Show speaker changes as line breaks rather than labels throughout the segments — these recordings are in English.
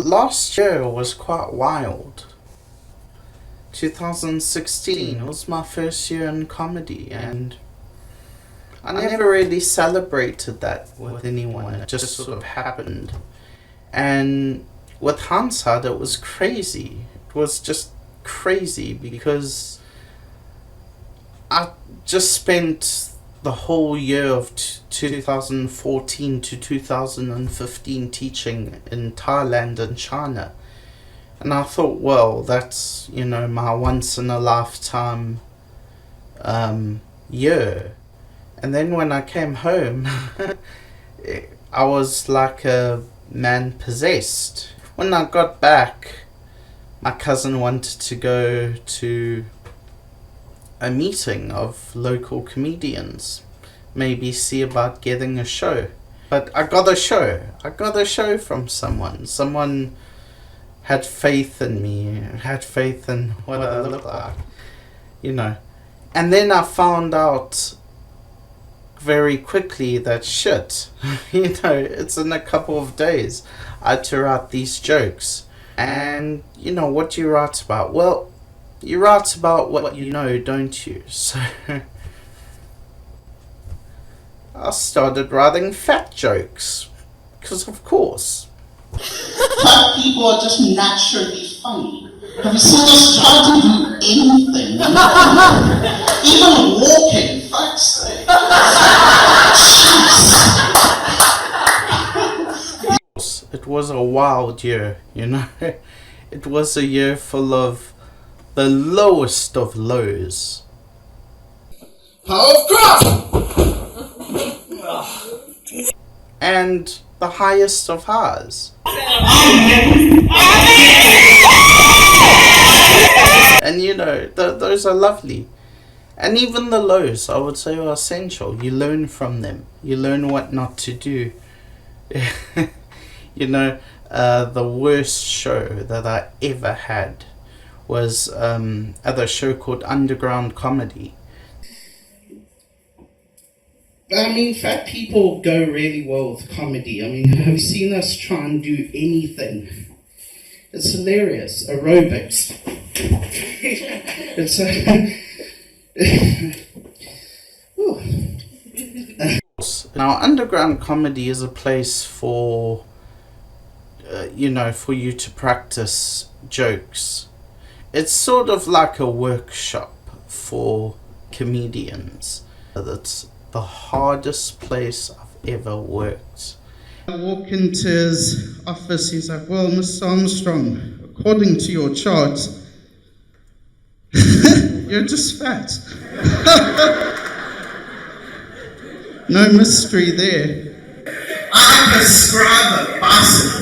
last year was quite wild. 2016 was my first year in comedy, and I never really celebrated that with anyone. It just sort of happened. And with hindsight, it was crazy. It was just crazy because I just spent the whole year of 2014 to 2015 teaching in Thailand and China. And I thought, well, that's, my once in a lifetime year. And then when I came home, I was like a man possessed. When I got back, my cousin wanted to go to a meeting of local comedians, maybe see about getting a show. But I got a show from someone. Someone had faith in me, had faith in what I look like, And then I found out very quickly that shit, it's in a couple of days I had to write these jokes. And what do you write about? Well, you write about what you know, don't you? So I started writing fat jokes, because of course.
Fat people are just naturally funny. Have you seen us try to do anything? Even walking, fuck's sake.
It was a wild year, It was a year full of the lowest of lows.
Power of craft!
And the highest of highs. And those are lovely. And even the lows, I would say, are essential. You learn from them. You learn what not to do. The worst show that I ever had was at a show called Underground Comedy. Fat people go really well with comedy. Have you seen us try and do anything? It's hilarious. Aerobics. Now, underground comedy is a place for, for you to practice jokes. It's sort of like a workshop for comedians. That's the hardest place I've ever worked. I walk into his office, he's like, well, Mr. Armstrong, according to your charts, you're just fat. No mystery there.
I prescribe a bicycle.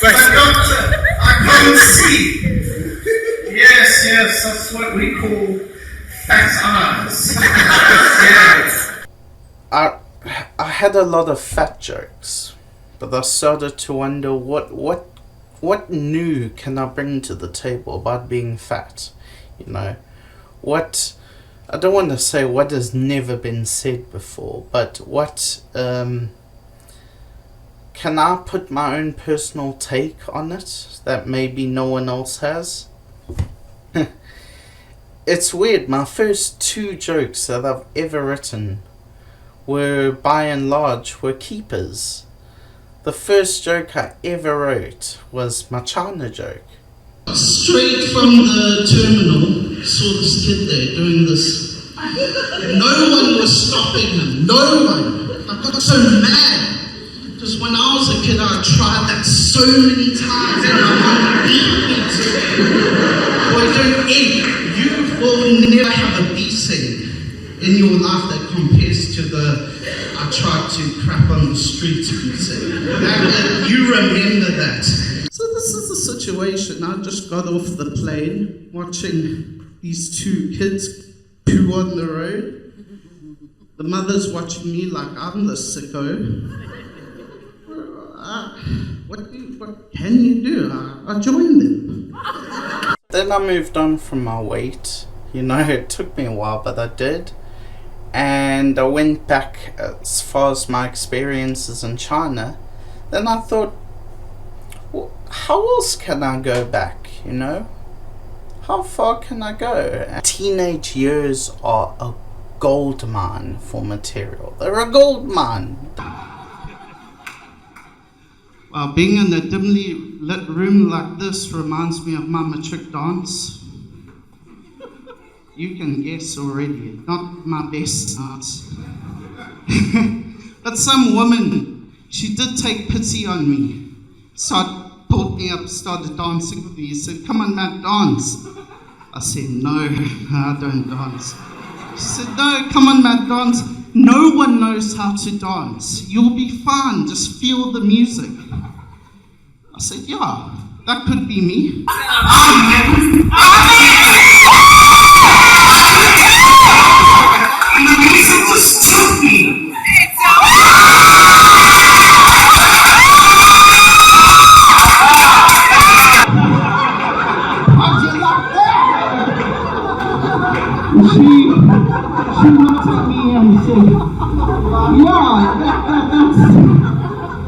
But doctor, I can't see. Yes, that's what we call fat eyes. Yes.
I had a lot of fat jokes, but I started to wonder what new can I bring to the table about being fat? What, I don't want to say what has never been said before, but what can I put my own personal take on it that maybe no one else has? It's weird, my first 2 jokes that I've ever written were, by and large, were keepers. The first joke I ever wrote was my China joke.
Straight from the terminal, saw this kid there doing this. No one was stopping him, no one. I got so mad, because when I was a kid I tried that so many times and my mom beat me to it. Boy, you will never have a beating in your life that compares to the I tried to crap on the street beating. You remember that. So this is the situation. I just got off the plane watching these 2 kids poo on the road. The mother's watching me like I'm the sicko. What can you do? I joined them. Then I moved on from my weight. It took me a while, but I did.
and I went back as far as my experiences in China, then I thought, well, how else can I go back, you know? How far can I go? And teenage years are a gold mine for material. They're a gold mine.
Being in a dimly lit room like this reminds me of my matric dance. You can guess already, not my best dance. But some woman, she did take pity on me. So pulled me up, started dancing with me. He said, "Come on, Matt, dance." I said, "No, I don't dance." She said, "No, come on, Matt, dance." No one knows how to dance. You'll be fine, just feel the music. I said, "Yeah, that could be me." And the music just took me. She looked at me and said, "Yeah,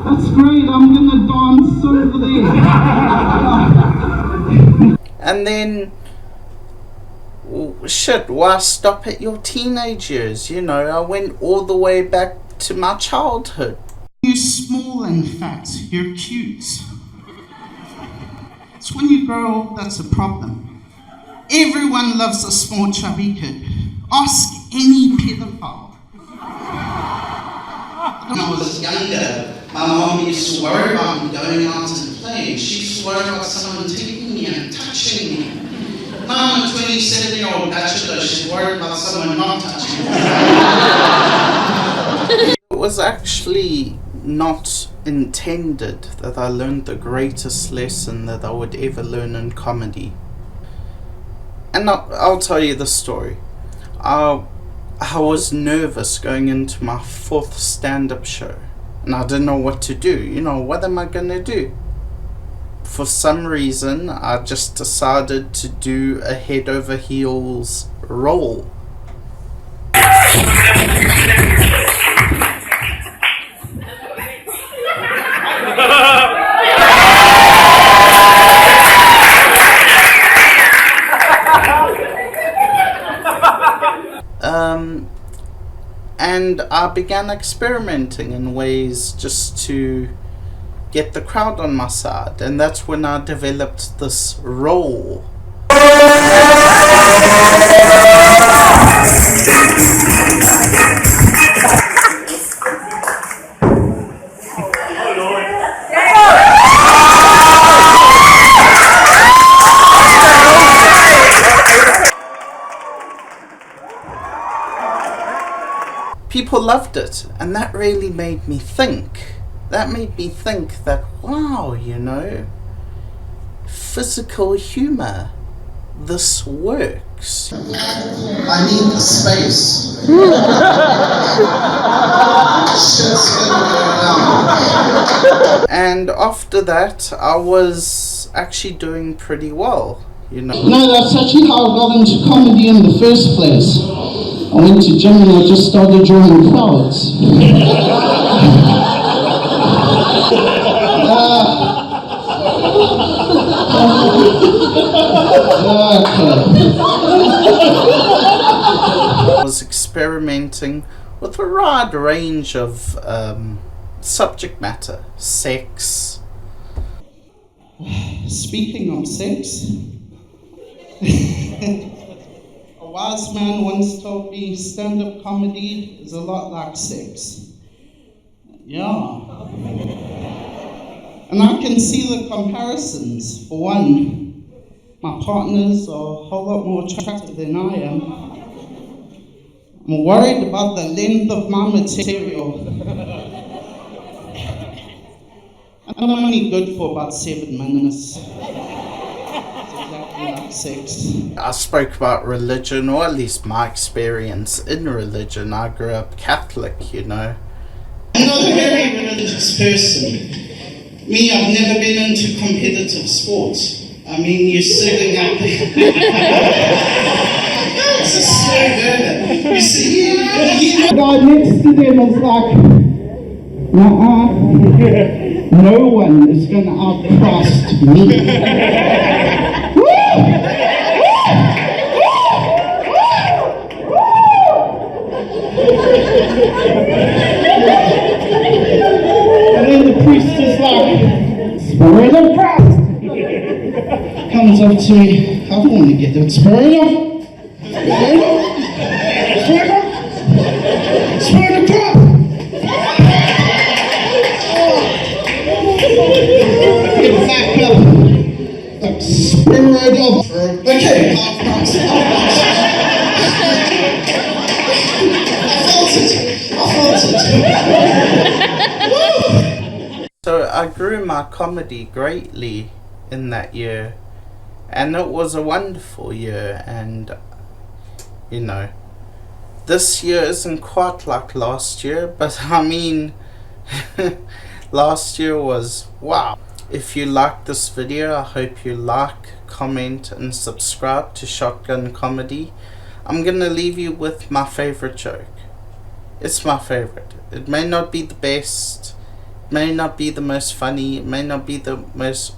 that's great, I'm gonna dance over there."
And then, shit, why stop at your teenage years? You know, I went all the way back to my childhood.
You're small and fat, you're cute. It's when you grow old that's a problem. Everyone loves a small chubby kid. Ask any pedophile. When I was younger, my mom used to worry about me going out and playing. She used to worry about someone taking me and touching me. Now I'm a 27-year-old bachelor, she's worried about someone not touching me.
It was actually not intended that I learned the greatest lesson that I would ever learn in comedy. And I'll tell you the story. I was nervous going into my 4th stand-up show, and I didn't know what to do. You know, what am I gonna do? For some reason, I just decided to do a head over heels roll. And I began experimenting in ways just to get the crowd on my side, and that's when I developed this role. People loved it, and that really made me think. That made me think that, wow, you know, physical humor, this works.
I need the space. Shit's gonna go down.
And after that, I was actually doing pretty well, you know.
No, that's actually how I got into comedy in the first place. I went to gym and I just started drawing crowds.
I was experimenting with a wide range of subject matter, sex.
Speaking of sex, a wise man once told me stand-up comedy is a lot like sex. Yeah. And I can see the comparisons. For one, my partners are a whole lot more attractive than I am. I'm worried about the length of my material. I'm only good for about 7 minutes. It's exactly like sex.
I spoke about religion, or at least my experience in religion. I grew up Catholic, you know.
I'm not a very religious person. Me, I've never been into competitive sports. I mean, you're sitting up there. It's a slow burner. You see,
The guy next to them was like, no one is going to outcast me. And then the priest is like, Spirit of Christ! Comes up to me, I don't want to get it. Spirit of Christ! Get back up. Like, Spirit of... Okay,
So I grew my comedy greatly in that year, and it was a wonderful year. And you know, this year isn't quite like last year, but I mean last year was wow. If you like this video, I hope you like, comment and subscribe to Shotgun Comedy. I'm gonna leave you with my favorite joke. It's my favorite. It may not be the best, may not be the most funny, it may not be the most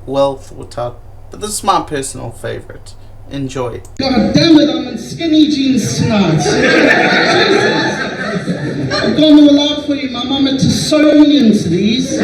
well thought out, but this is my personal favorite. Enjoy.
God damn it, I'm in skinny jeans tonight. I've gone all out for you. My mum had to sew me into these.